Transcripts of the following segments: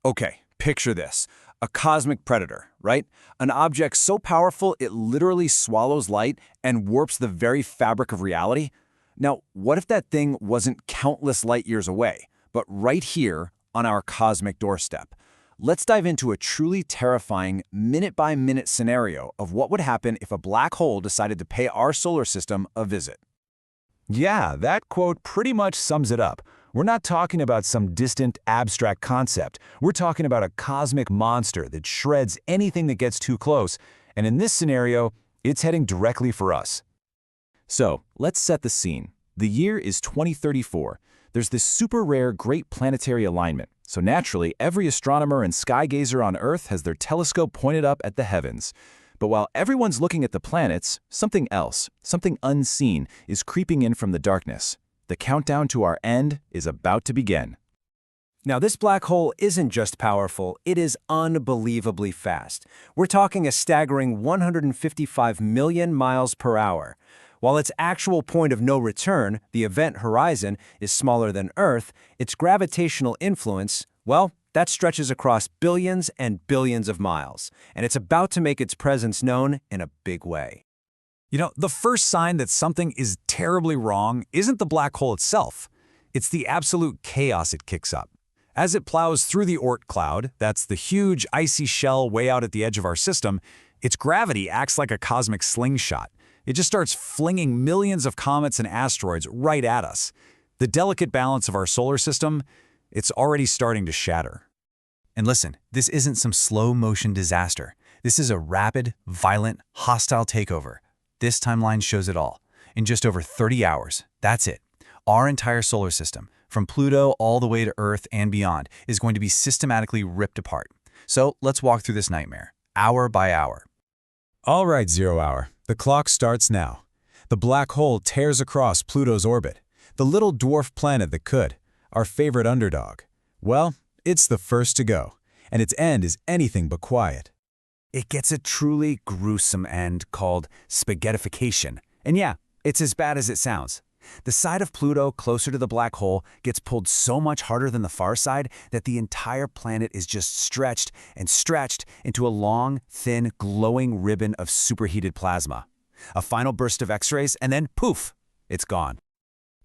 Okay, picture this. A cosmic predator, right? An object so powerful it literally swallows light and warps the very fabric of reality? Now, what if that thing wasn't countless light years away, but right here on our cosmic doorstep? Let's dive into a truly terrifying minute-by-minute scenario of what would happen if a black hole decided to pay our solar system a visit. Yeah, that quote pretty much sums it up. We're not talking about some distant, abstract concept. We're talking about a cosmic monster that shreds anything that gets too close, and in this scenario, it's heading directly for us. So, let's set the scene. The year is 2034. There's this super rare great planetary alignment, so naturally, every astronomer and sky gazer on Earth has their telescope pointed up at the heavens. But while everyone's looking at the planets, something else, something unseen, is creeping in from the darkness. The countdown to our end is about to begin. Now, this black hole isn't just powerful, it is unbelievably fast. We're talking a staggering 155 million miles per hour. While its actual point of no return, the event horizon, is smaller than Earth, its gravitational influence, well, that stretches across billions and billions of miles, and it's about to make its presence known in a big way. You know, the first sign that something is terribly wrong isn't the black hole itself. It's the absolute chaos it kicks up. As it plows through the Oort Cloud, that's the huge icy shell way out at the edge of our system, its gravity acts like a cosmic slingshot. It just starts flinging millions of comets and asteroids right at us. The delicate balance of our solar system, it's already starting to shatter. And listen, this isn't some slow-motion disaster. This is a rapid, violent, hostile takeover. This timeline shows it all. In just over 30 hours, that's it. Our entire solar system, from Pluto all the way to Earth and beyond, is going to be systematically ripped apart. So let's walk through this nightmare, hour by hour. All right, 0 hour. The clock starts now. The black hole tears across Pluto's orbit, the little dwarf planet that could, our favorite underdog. Well, it's the first to go, and its end is anything but quiet. It gets a truly gruesome end called spaghettification. And yeah, it's as bad as it sounds. The side of Pluto closer to the black hole gets pulled so much harder than the far side that the entire planet is just stretched and stretched into a long, thin, glowing ribbon of superheated plasma. A final burst of X-rays, and then poof, it's gone.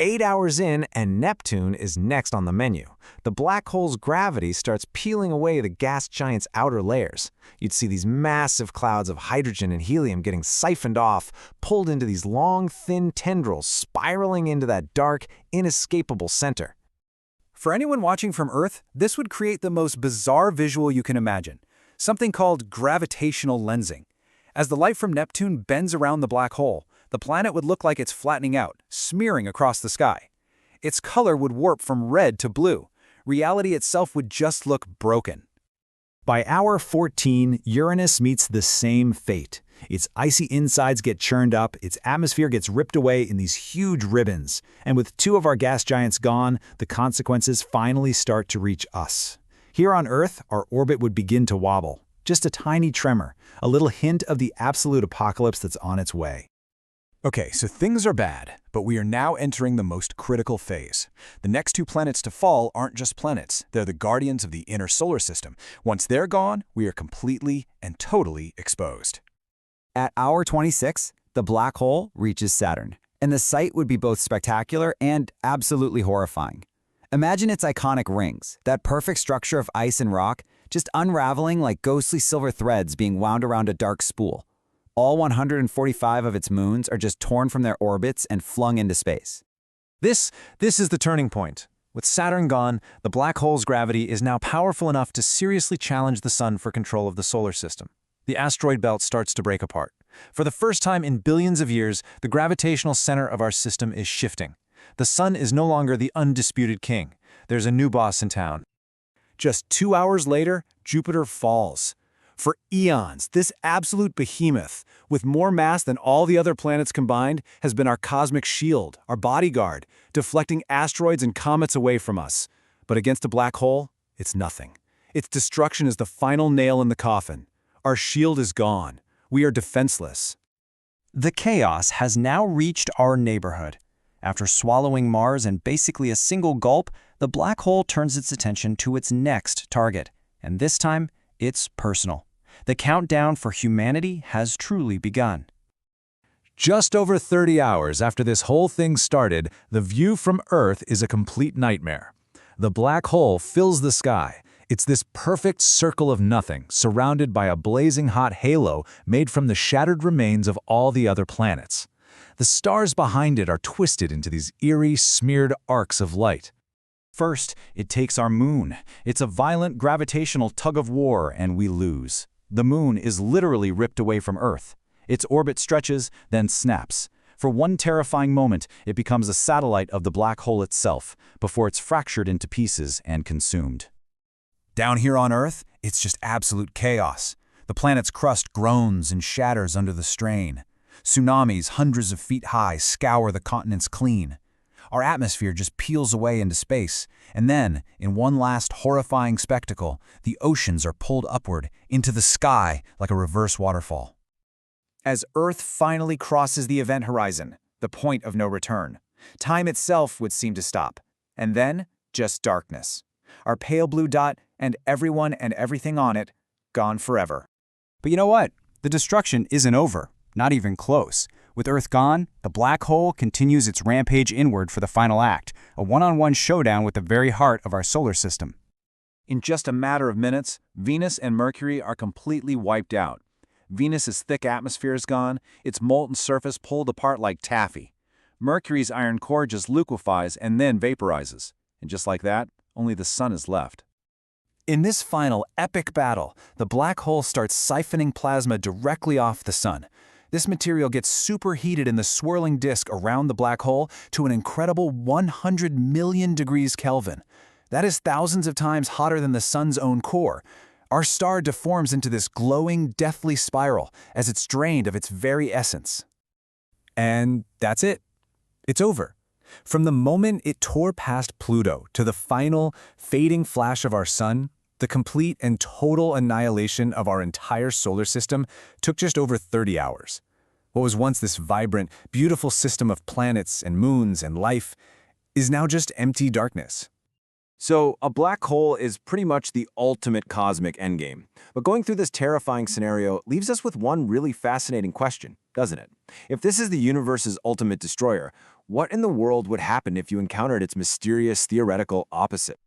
8 hours in, and Neptune is next on the menu. The black hole's gravity starts peeling away the gas giant's outer layers. You'd see these massive clouds of hydrogen and helium getting siphoned off, pulled into these long, thin tendrils, spiraling into that dark, inescapable center. For anyone watching from Earth, this would create the most bizarre visual you can imagine, something called gravitational lensing. As the light from Neptune bends around the black hole, the planet would look like it's flattening out, smearing across the sky. Its color would warp from red to blue. Reality itself would just look broken. By hour 14, Uranus meets the same fate. Its icy insides get churned up, its atmosphere gets ripped away in these huge ribbons. And with 2 of our gas giants gone, the consequences finally start to reach us. Here on Earth, our orbit would begin to wobble. Just a tiny tremor, a little hint of the absolute apocalypse that's on its way. Okay, so things are bad, but we are now entering the most critical phase. The next 2 planets to fall aren't just planets, they're the guardians of the inner solar system. Once they're gone, we are completely and totally exposed. At hour 26, the black hole reaches Saturn, and the sight would be both spectacular and absolutely horrifying. Imagine its iconic rings, that perfect structure of ice and rock, just unraveling like ghostly silver threads being wound around a dark spool. All 145 of its moons are just torn from their orbits and flung into space. This is the turning point. With Saturn gone, the black hole's gravity is now powerful enough to seriously challenge the Sun for control of the solar system. The asteroid belt starts to break apart. For the first time in billions of years, the gravitational center of our system is shifting. The Sun is no longer the undisputed king. There's a new boss in town. Just 2 hours later, Jupiter falls. For eons, this absolute behemoth, with more mass than all the other planets combined, has been our cosmic shield, our bodyguard, deflecting asteroids and comets away from us. But against a black hole, it's nothing. Its destruction is the final nail in the coffin. Our shield is gone. We are defenseless. The chaos has now reached our neighborhood. After swallowing Mars in basically a single gulp, the black hole turns its attention to its next target, And this time, it's personal. The countdown for humanity has truly begun. Just over 30 hours after this whole thing started, the view from Earth is a complete nightmare. The black hole fills the sky. It's this perfect circle of nothing, surrounded by a blazing hot halo made from the shattered remains of all the other planets. The stars behind it are twisted into these eerie, smeared arcs of light. First, it takes our moon. It's a violent gravitational tug-of-war, and we lose. The moon is literally ripped away from Earth. Its orbit stretches, then snaps. For one terrifying moment, it becomes a satellite of the black hole itself, before it's fractured into pieces and consumed. Down here on Earth, it's just absolute chaos. The planet's crust groans and shatters under the strain. Tsunamis hundreds of feet high scour the continents clean. Our atmosphere just peels away into space, and then, in one last horrifying spectacle, the oceans are pulled upward into the sky like a reverse waterfall. As Earth finally crosses the event horizon, the point of no return, time itself would seem to stop, and then just darkness. Our pale blue dot and everyone and everything on it gone forever. But you know what? The destruction isn't over, not even close. With Earth gone, the black hole continues its rampage inward for the final act, a one-on-one showdown with the very heart of our solar system. In just a matter of minutes, Venus and Mercury are completely wiped out. Venus's thick atmosphere is gone, its molten surface pulled apart like taffy. Mercury's iron core just liquefies and then vaporizes. And just like that, only the sun is left. In this final epic battle, the black hole starts siphoning plasma directly off the sun. This material gets superheated in the swirling disk around the black hole to an incredible 100 million degrees Kelvin. That is thousands of times hotter than the sun's own core. Our star deforms into this glowing, deathly spiral as it's drained of its very essence. And that's it. It's over. From the moment it tore past Pluto to the final, fading flash of our sun, the complete and total annihilation of our entire solar system took just over 30 hours. What was once this vibrant, beautiful system of planets and moons and life is now just empty darkness. So, a black hole is pretty much the ultimate cosmic endgame. But going through this terrifying scenario leaves us with one really fascinating question, doesn't it? If this is the universe's ultimate destroyer, what in the world would happen if you encountered its mysterious theoretical opposite?